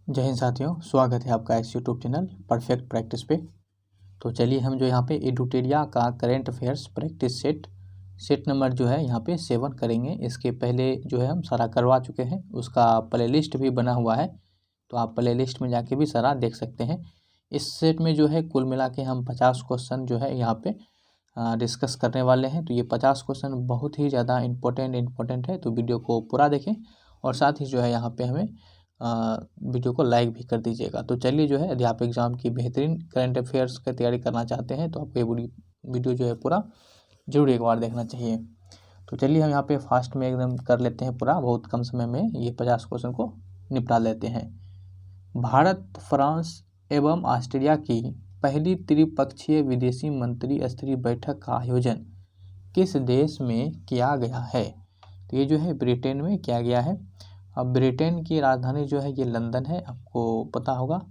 जय हिंद साथियों, स्वागत है आपका इस यूट्यूब चैनल परफेक्ट प्रैक्टिस पे। तो चलिए हम जो यहाँ पे एडुटेरिया का current affairs practice set number जो है यहाँ पे 7 करेंगे। इसके पहले जो है हम सारा करवा चुके हैं, उसका प्लेलिस्ट भी बना हुआ है, तो आप प्लेलिस्ट में जाके भी सारा देख सकते हैं। इस सेट में जो है कुल मिला के हम 50 क्वेश्चन जो है यहाँ पे डिस्कस करने वाले हैं। तो ये 50 क्वेश्चन बहुत ही ज़्यादा इम्पोर्टेंट है, तो वीडियो को पूरा देखें और साथ ही जो है यहाँ पे हमें वीडियो को लाइक भी कर दीजिएगा। तो चलिए जो है अध्यापक एग्जाम की बेहतरीन करंट अफेयर्स की तैयारी करना चाहते हैं तो आपको ये वीडियो जो है पूरा जरूर एक बार देखना चाहिए। तो चलिए हम यहाँ पे फास्ट में एकदम कर लेते हैं पूरा, बहुत कम समय में ये 50 क्वेश्चन को निपटा लेते हैं। भारत, फ्रांस एवं ऑस्ट्रेलिया की पहली त्रिपक्षीय विदेशी मंत्री स्तरीय बैठक का आयोजन किस देश में किया गया है? तो ये जो है ब्रिटेन में किया गया है। अब ब्रिटेन की राजधानी जो है ये लंदन है, आपको पता होगा।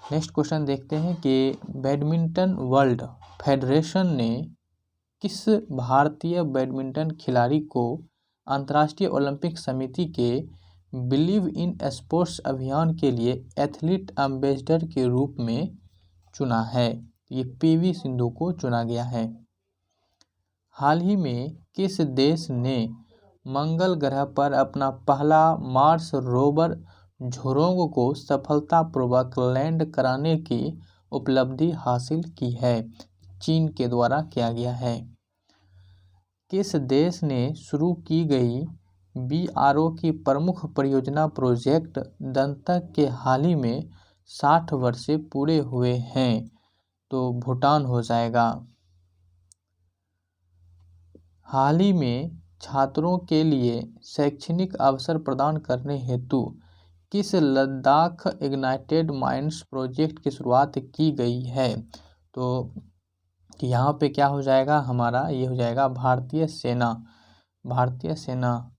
नेक्स्ट क्वेश्चन देखते हैं कि बैडमिंटन वर्ल्ड फेडरेशन ने किस भारतीय बैडमिंटन खिलाड़ी को अंतर्राष्ट्रीय ओलंपिक समिति के बिलीव इन स्पोर्ट्स अभियान के लिए एथलीट एम्बेसडर के रूप में चुना है? ये पीवी सिंधु को चुना गया है। हाल ही में किस देश ने मंगल ग्रह पर अपना पहला मार्स रोवर झुरोंग को सफलतापूर्वक लैंड कराने की उपलब्धि हासिल की है? चीन के द्वारा किया गया है। किस देश ने शुरू की गई बीआरओ की प्रमुख परियोजना प्रोजेक्ट दंतक के हाल ही में 60 वर्ष पूरे हुए हैं? तो भूटान हो जाएगा। हाल ही में छात्रों के लिए शैक्षणिक अवसर प्रदान करने हेतु किस लद्दाख इग्नाइटेड माइंड्स प्रोजेक्ट की शुरुआत की गई है? तो यहाँ पे क्या हो जाएगा हमारा, ये हो जाएगा भारतीय सेना।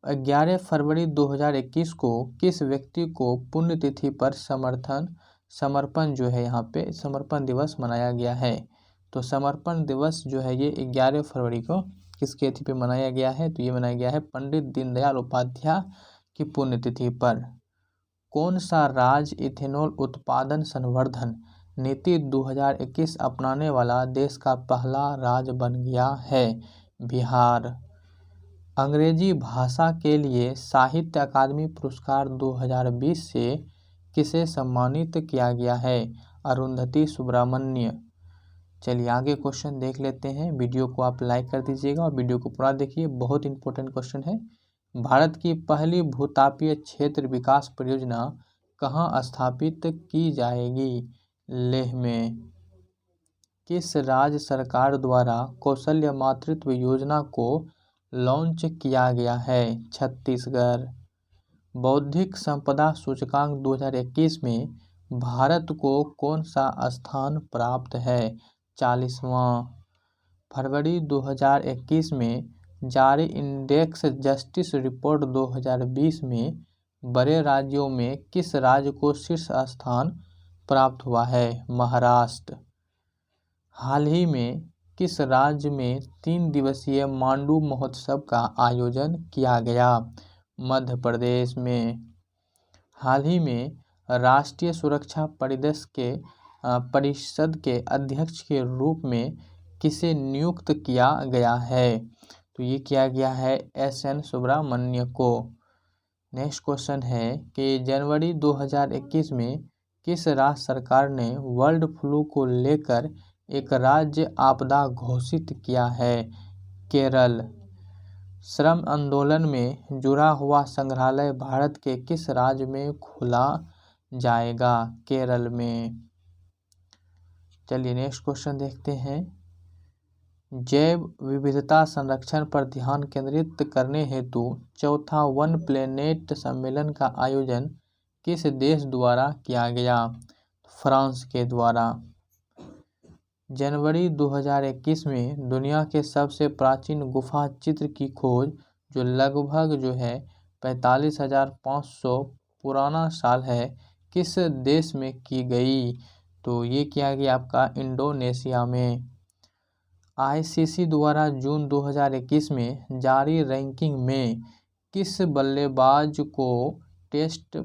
11 फरवरी 2021 को किस व्यक्ति को पुण्यतिथि पर समर्पण जो है यहाँ पे समर्पण दिवस मनाया गया है? तो समर्पण दिवस जो है ये 11 फरवरी को किसके तिथि पे मनाया गया है? तो ये मनाया गया है पंडित दीनदयाल उपाध्याय की पुण्यतिथि पर। कौन सा राज्य इथेनॉल उत्पादन संवर्धन नीति 2021 अपनाने वाला देश का पहला राज्य बन गया है? बिहार। अंग्रेजी भाषा के लिए साहित्य अकादमी पुरस्कार 2020 से किसे सम्मानित किया गया है? अरुंधति सुब्रमण्य। चलिए आगे क्वेश्चन देख लेते हैं। वीडियो को आप लाइक कर दीजिएगा और वीडियो को पूरा देखिए, बहुत इंपॉर्टेंट क्वेश्चन है। भारत की पहली भूतापीय क्षेत्र विकास परियोजना कहाँ स्थापित की जाएगी? लेह में। किस राज्य सरकार द्वारा कौशल्य मातृत्व योजना को लॉन्च किया गया है? छत्तीसगढ़। बौद्धिक संपदा सूचकांक 2021 में भारत को कौन सा स्थान प्राप्त है? 40वां। फरवरी 2021 में जारी इंडेक्स जस्टिस रिपोर्ट 2020 में बड़े राज्यों में किस राज्य को शीर्ष स्थान प्राप्त हुआ है? महाराष्ट्र। हाल ही में किस राज्य में 3 दिवसीय मांडू महोत्सव का आयोजन किया गया? मध्य प्रदेश में। हाल ही में राष्ट्रीय सुरक्षा परिषद के अध्यक्ष के रूप में किसे नियुक्त किया गया है? तो ये किया गया है SN सुब्रमण्य को। नेक्स्ट क्वेश्चन है कि जनवरी 2021 में किस राज्य सरकार ने वर्ल्ड फ्लू को लेकर एक राज्य आपदा घोषित किया है? केरल। श्रम आंदोलन में जुड़ा हुआ संग्रहालय भारत के किस राज्य में खोला जाएगा? केरल में। चलिए नेक्स्ट क्वेश्चन देखते हैं। जैव विविधता संरक्षण पर ध्यान केंद्रित करने हेतु चौथा वन प्लेनेट सम्मेलन का आयोजन किस देश द्वारा किया गया? फ्रांस के द्वारा। जनवरी 2021 में दुनिया के सबसे प्राचीन गुफा चित्र की खोज जो लगभग जो है 45,500 पुराना साल है, किस देश में की गई? तो ये किया गया आपका इंडोनेशिया में। ICC द्वारा जून 2021 में जारी रैंकिंग में किस बल्लेबाज को टेस्ट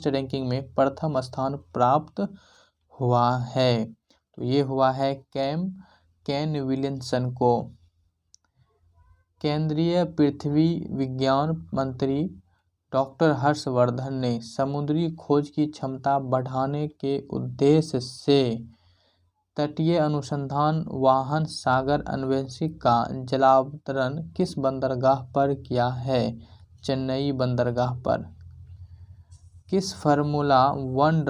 रैंकिंग में प्रथम स्थान प्राप्त हुआ है? तो ये हुआ है केन विलियमसन को। केंद्रीय पृथ्वी विज्ञान मंत्री डॉक्टर हर्षवर्धन ने समुद्री खोज की क्षमता बढ़ाने के उद्देश्य से तटीय अनुसंधान वाहन सागर अन्वेषक का जलावतरण किस बंदरगाह पर किया है? चेन्नई बंदरगाह पर। किस फार्मूला वन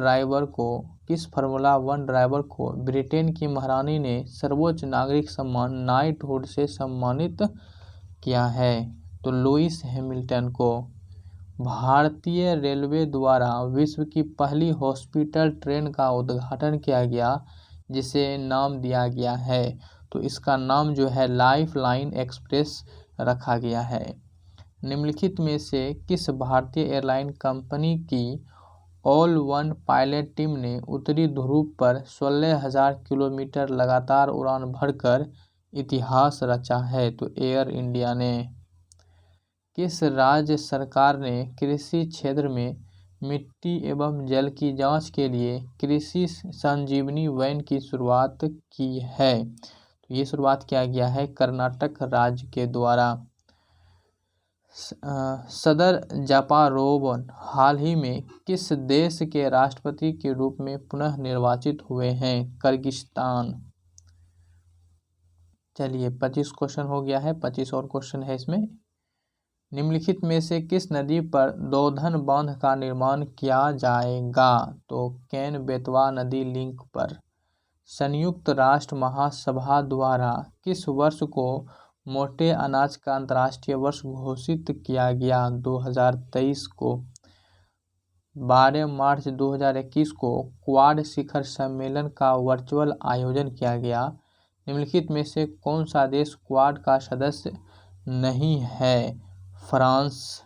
ड्राइवर को ब्रिटेन की महारानी ने सर्वोच्च नागरिक सम्मान नाइटहुड से सम्मानित किया है? तो लुईस हैमिल्टन को। भारतीय रेलवे द्वारा विश्व की पहली हॉस्पिटल ट्रेन का उद्घाटन किया गया जिसे नाम दिया गया है, तो इसका नाम जो है लाइफ लाइन एक्सप्रेस रखा गया है। निम्नलिखित में से किस भारतीय एयरलाइन कंपनी की ऑल वन पायलट टीम ने उत्तरी ध्रुव पर 16,000 किलोमीटर लगातार उड़ान भरकर इतिहास रचा है? तो एयर इंडिया ने। किस राज्य सरकार ने कृषि क्षेत्र में मिट्टी एवं जल की जांच के लिए कृषि संजीवनी वैन की शुरुआत की है? तो ये शुरुआत किया गया है कर्नाटक राज्य के द्वारा। सदर जापारोव हाल ही में किस देश के राष्ट्रपति के रूप में पुनः निर्वाचित हुए हैं? किर्गिस्तान। चलिए 25 क्वेश्चन हो गया है, 25 और क्वेश्चन है इसमें। निम्नलिखित में से किस नदी पर दोधन बांध का निर्माण किया जाएगा? तो केन बेतवा नदी लिंक पर। संयुक्त राष्ट्र महासभा द्वारा किस वर्ष को मोटे अनाज का अंतर्राष्ट्रीय वर्ष घोषित किया गया? 2023 को। 12 मार्च 2021 को क्वाड शिखर सम्मेलन का वर्चुअल आयोजन किया गया। निम्नलिखित में से कौन सा देश क्वाड का सदस्य नहीं है? फ्रांस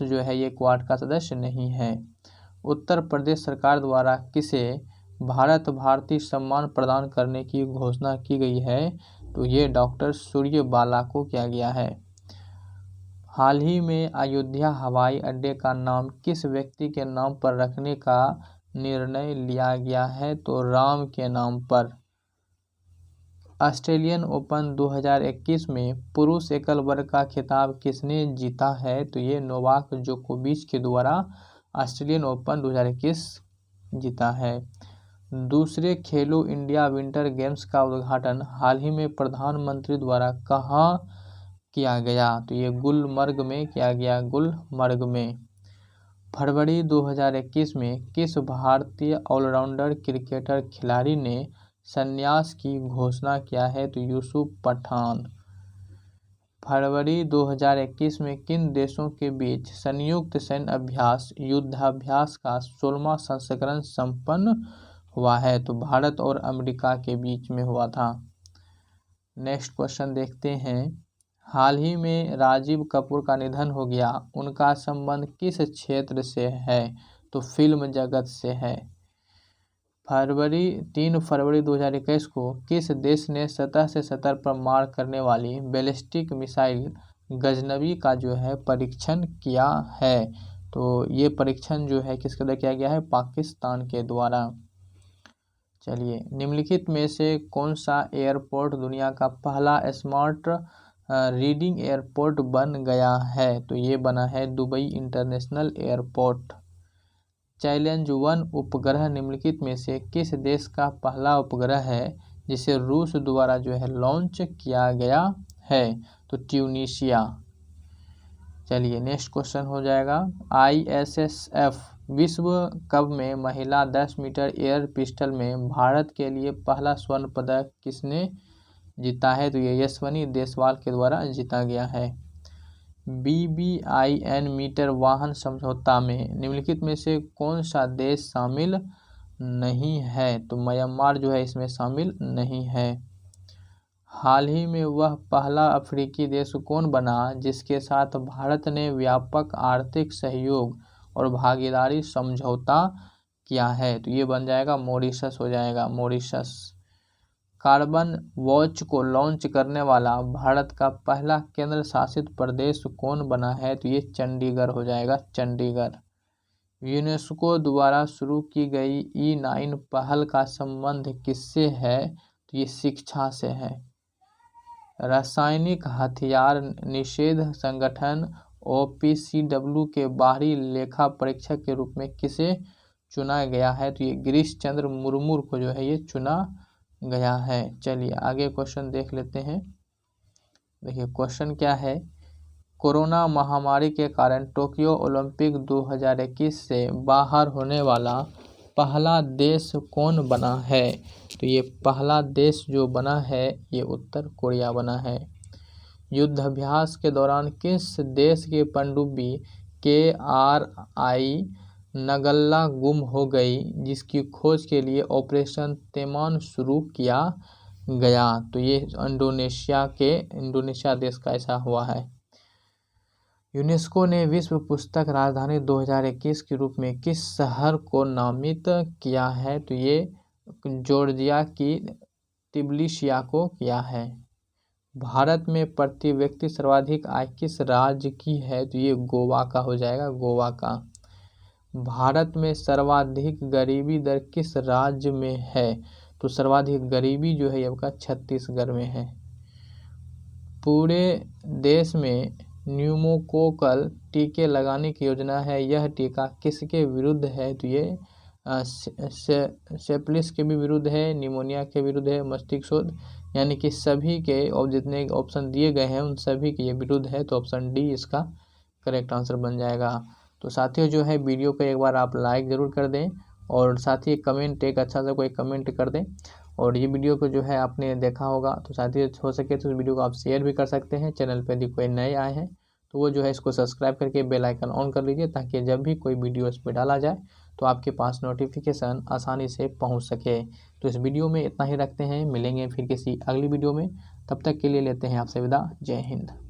जो है ये क्वाड का सदस्य नहीं है। उत्तर प्रदेश सरकार द्वारा किसे भारत भारती सम्मान प्रदान करने की घोषणा की गई है? तो ये डॉक्टर सूर्यबाला को किया गया है। हाल ही में अयोध्या हवाई अड्डे का नाम किस व्यक्ति के नाम पर रखने का निर्णय लिया गया है? तो राम के नाम पर। ऑस्ट्रेलियन ओपन 2021 में पुरुष एकल वर्ग का खिताब किसने जीता है? तो ये नोवाक जोकोविच के द्वारा ऑस्ट्रेलियन ओपन 2021 जीता है। दूसरे खेलो इंडिया विंटर गेम्स का उद्घाटन हाल ही में प्रधानमंत्री द्वारा कहाँ किया गया? तो ये गुलमर्ग में किया गया, गुलमर्ग में। फरवरी 2021 में किस भारतीय ऑलराउंडर क्रिकेटर खिलाड़ी ने संन्यास की घोषणा किया है? तो यूसुफ पठान। फरवरी 2021 में किन देशों के बीच संयुक्त सैन्य युद्धाभ्यास का 16वां संस्करण संपन्न हुआ है? तो भारत और अमेरिका के बीच में हुआ था। नेक्स्ट क्वेश्चन देखते हैं। हाल ही में राजीव कपूर का निधन हो गया, उनका संबंध किस क्षेत्र से है? तो फिल्म जगत से है। 3 फरवरी 2021 को किस देश ने सतह से सतह पर मार करने वाली बैलिस्टिक मिसाइल गजनवी का जो है परीक्षण किया है? तो ये परीक्षण जो है किसके द्वारा किया गया है? पाकिस्तान के द्वारा। चलिए, निम्नलिखित में से कौन सा एयरपोर्ट दुनिया का पहला स्मार्ट रीडिंग एयरपोर्ट बन गया है? तो ये बना है दुबई इंटरनेशनल एयरपोर्ट। चैलेंज 1 उपग्रह निम्नलिखित में से किस देश का पहला उपग्रह है जिसे रूस द्वारा जो है लॉन्च किया गया है? तो ट्यूनीशिया। चलिए नेक्स्ट क्वेश्चन हो जाएगा। ISSF विश्व कप में महिला 10 मीटर एयर पिस्टल में भारत के लिए पहला स्वर्ण पदक किसने जीता है? तो ये यशस्विनी देसवाल के द्वारा जीता गया है। BBIN मीटर वाहन समझौता में निम्नलिखित में से कौन सा देश शामिल नहीं है? तो म्यांमार जो है इसमें शामिल नहीं है। हाल ही में वह पहला अफ्रीकी देश कौन बना जिसके साथ भारत ने व्यापक आर्थिक सहयोग और भागीदारी समझौता किया है? तो ये बन जाएगा मॉरिशस हो जाएगा, मॉरिशस। कार्बन वॉच को लॉन्च करने वाला भारत का पहला केंद्र शासित प्रदेश कौन बना है? तो ये चंडीगढ़ हो जाएगा, चंडीगढ़। यूनेस्को द्वारा शुरू की गई E9 पहल का संबंध किससे है? तो ये शिक्षा से है। रासायनिक हथियार निषेध संगठन OPCW के बाहरी लेखा परीक्षक के रूप में किसे चुना गया है? तो ये गिरीश चंद्र मुर्मू को जो है ये चुना गया है। चलिए आगे क्वेश्चन देख लेते हैं। देखिए क्वेश्चन क्या है, कोरोना महामारी के कारण टोक्यो ओलंपिक 2021 से बाहर होने वाला पहला देश कौन बना है? तो ये पहला देश जो बना है ये उत्तर कोरिया बना है। युद्धाभ्यास के दौरान किस देश की पनडुब्बी KRI नगल्ला गुम हो गई, जिसकी खोज के लिए ऑपरेशन तैमान शुरू किया गया? तो ये इंडोनेशिया देश का ऐसा हुआ है। यूनेस्को ने विश्व पुस्तक राजधानी 2021 के रूप में किस शहर को नामित किया है? तो ये जॉर्जिया की तिबिलिसी को किया है। भारत में प्रति व्यक्ति सर्वाधिक आय किस राज्य की है? तो ये गोवा का हो जाएगा, गोवा का। भारत में सर्वाधिक गरीबी दर किस राज्य में है? तो सर्वाधिक गरीबी जो है आपका छत्तीसगढ़ में है। पूरे देश में न्यूमोकोकल टीके लगाने की योजना है, यह टीका किसके विरुद्ध है? तो ये सिफिलिस के भी विरुद्ध है, निमोनिया के विरुद्ध है, मस्तिष्क शोथ, यानी कि सभी के और जितने ऑप्शन दिए गए हैं उन सभी के ये विरुद्ध है। तो ऑप्शन डी इसका करेक्ट आंसर बन जाएगा। तो साथियों जो है वीडियो को एक बार आप लाइक ज़रूर कर दें और साथ ही कमेंट एक अच्छा सा कोई कमेंट कर दें। और ये वीडियो को जो है आपने देखा होगा तो साथियों हो सके तो इस वीडियो को आप शेयर भी कर सकते हैं। चैनल पर यदि कोई नए आए हैं तो वो जो है इसको सब्सक्राइब करके बेल आइकन ऑन कर लीजिए, ताकि जब भी कोई वीडियो इस पर डाला जाए तो आपके पास नोटिफिकेशन आसानी से पहुंच सके। तो इस वीडियो में इतना ही रखते हैं, मिलेंगे फिर किसी अगली वीडियो में। तब तक के लिए लेते हैं आपसे विदा। जय हिंद।